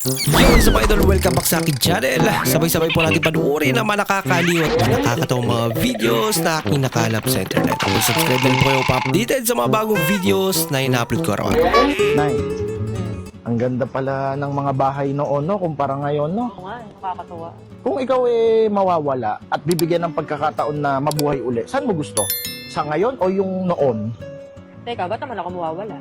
Yo, sa mga idol, welcome back sa akin channel. Sabay-sabay po natin panuorin ang mga nakakaliw at nakakatawang mga videos na aking nakalap sa internet. Kung subscribe din po kayo pa-updated sa mga bagong videos na ina-upload ko araw-araw. Nay, ang ganda pala ng mga bahay noon, no? Kumpara ngayon, no? Oo nga, nakakatuwa. Kung ikaw mawawala at bibigyan ng pagkakataon na mabuhay uli, saan mo gusto? Sa ngayon o yung noon? Teka, ba't naman ako mawawala?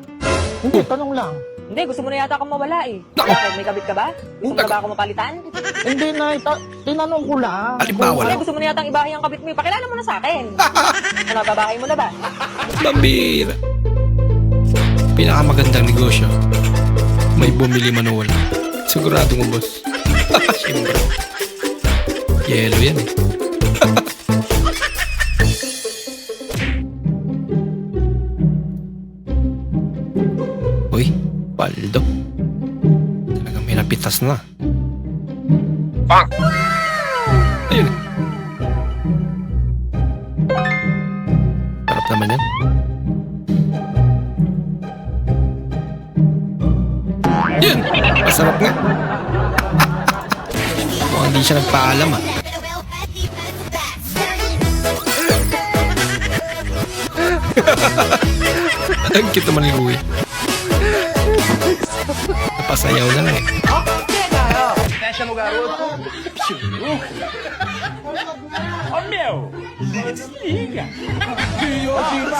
Hindi, tanong lang. Hindi, gusto mo na yata akong mawala eh. Bakit? May kabit ka ba? Gusto mo na ba ako mapalitan? Hindi, Nay. Tinanong ko lang. Halimbawa Hindi, lang. gusto mo na yata ibahay ang kabit mo. Pakilala mo na sa akin. Ano, babahay mo na ba? Bambira. Pinakamagandang negosyo. May bumili man o wala. Sigurado mo, boss. Siyempre. Yelo yan eh. Uy, paldo. Talagang may napitas na. Pang! Ayun. Sarap naman yan. Yun! Masarap nga. Mukhang hindi siya nagpaalam ah. Ang cute naman ni Uy. Napasayaw na lang eh. Ô meu, desliga.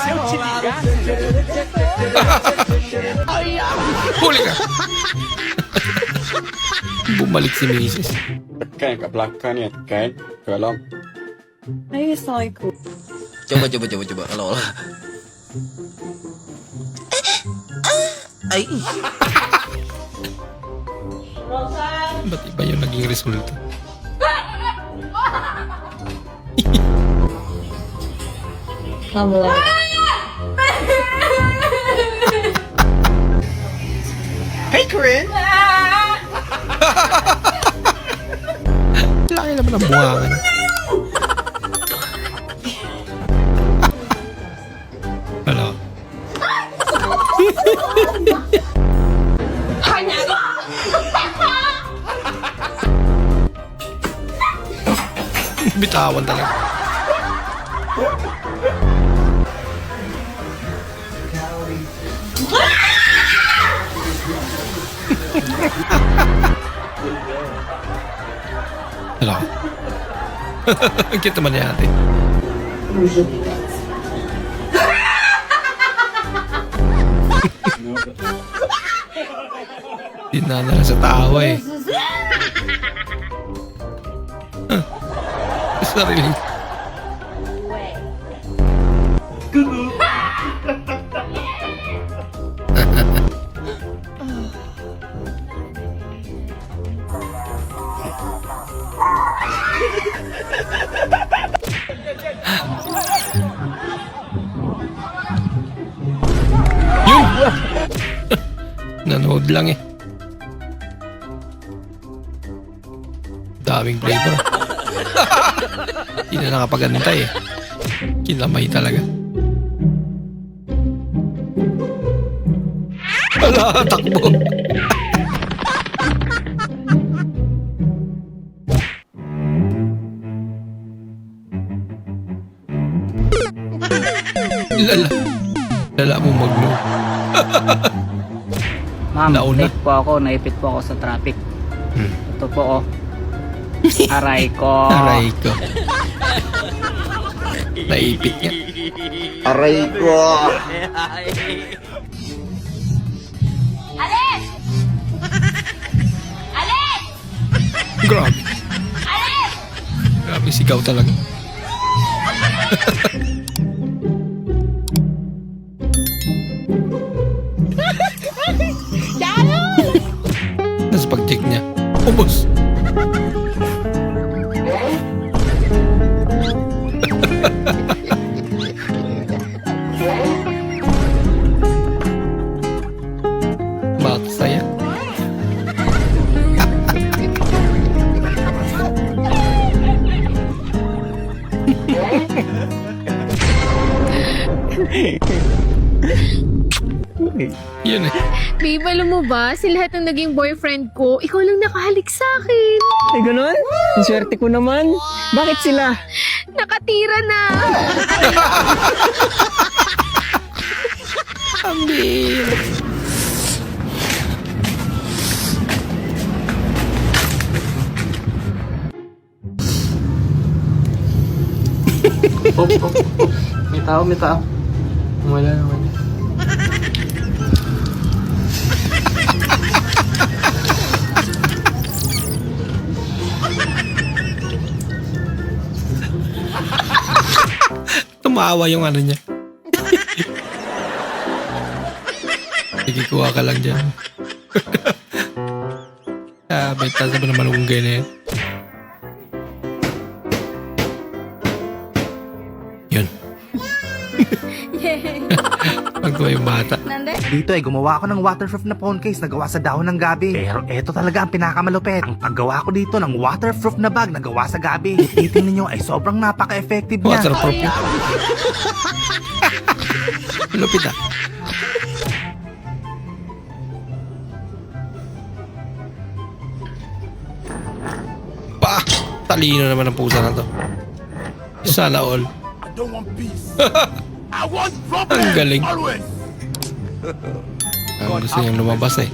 Se eu te ligar, Huli ka! Bumalik si Mrs. Tekan kat belakang ni, tekan. Tolong. Ay, psycho. Coba kalau ay Ba't iba yung naging resulta? Hey Corinne. Laki naman ang buwangan. Ano? Bitawan talaga. Hello. Ang cute naman niya ate. Dinala sa tawa eh. Sarili. Yun! Nanood lang eh. Daming flavor. Hindi na nakapagantay eh. Kinamay talaga. Wala, takbo. Lala mo maglo. Ma'am, Nauna. naipit po ako sa traffic. Ito po, oh. Aray ko. Aray ko. Naipit niya. Aray ko. Alis! Alis! Grabe. Alis! Grabe sigaw talaga. Nasa pag-check niya. Ubus. Maksaya. eh. Yun eh. Babe, alam mo ba, si lahat ng naging boyfriend ko, ikaw lang nakahalik sa akin. Ay, ganun? Ang swerte ko naman. Bakit sila? Nakatira na. Ambil. May tao, may tao. Wala na, wala. Tumawa yung ano niya. Sige, kuha ka lang dyan. Beta sa naman malunggay na yan. Yun. Pagkuha yung bata. Dito gumawa ako ng waterproof na phone case na gawa sa dahon ng gabi. Pero eto talaga ang pinakamalupit. Ang paggawa ko dito ng waterproof na bag na gawa sa gabi. Titingnan ninyo ay sobrang napaka-effective niya. Waterproof yun. Lupit ah. Pa! Talino naman ang pusa na to. Sana all. Ang galing. Ang gusto niyang lumabas eh.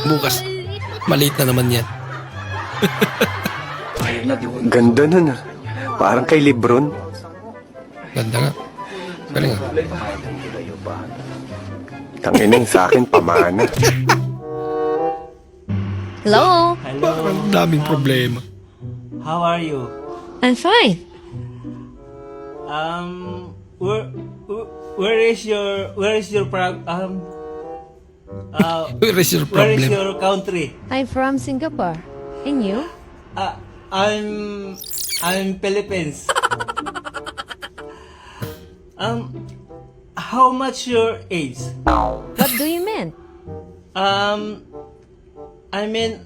Bukas, maliit na naman yan. Ganda nun ah. Parang kay Lebron. Ganda nga. Galing ah. Tanginang sa akin, pamana. Hello? Ang daming problema. How are you? I'm fine. Where is your Where is your where is problem? your country? I'm from Singapore. And you? I'm Philippines. How much your age? What do you mean? I mean,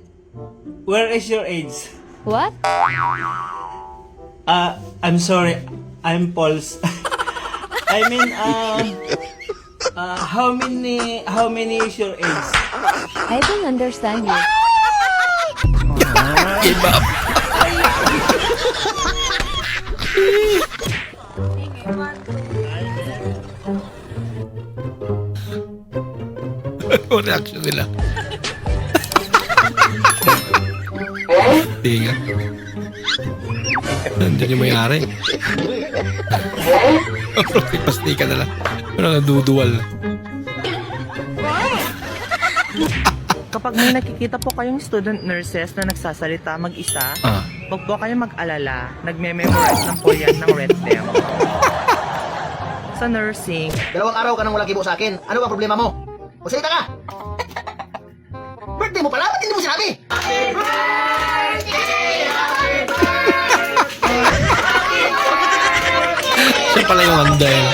where is your age? What? I'm sorry, I'm Pauls. I mean, how many is your age? I don't understand you. Iba. Ano reaction nila? Tinga. Nandiyan yung may-ari. Pastika na lang. Ano, naduduwal na. Kapag may nakikita po kayong student nurses na nagsasalita mag-isa, huwag po kayong mag-alala. Nagme-memorize lang po yan ng rhythm. Sa nursing, 2 araw ka nang walang kibo sa akin. Ano ba problema mo? Magsalita ka! Birthday mo pala? Ba't hindi mo sinabi? Siya pala yung handa yun.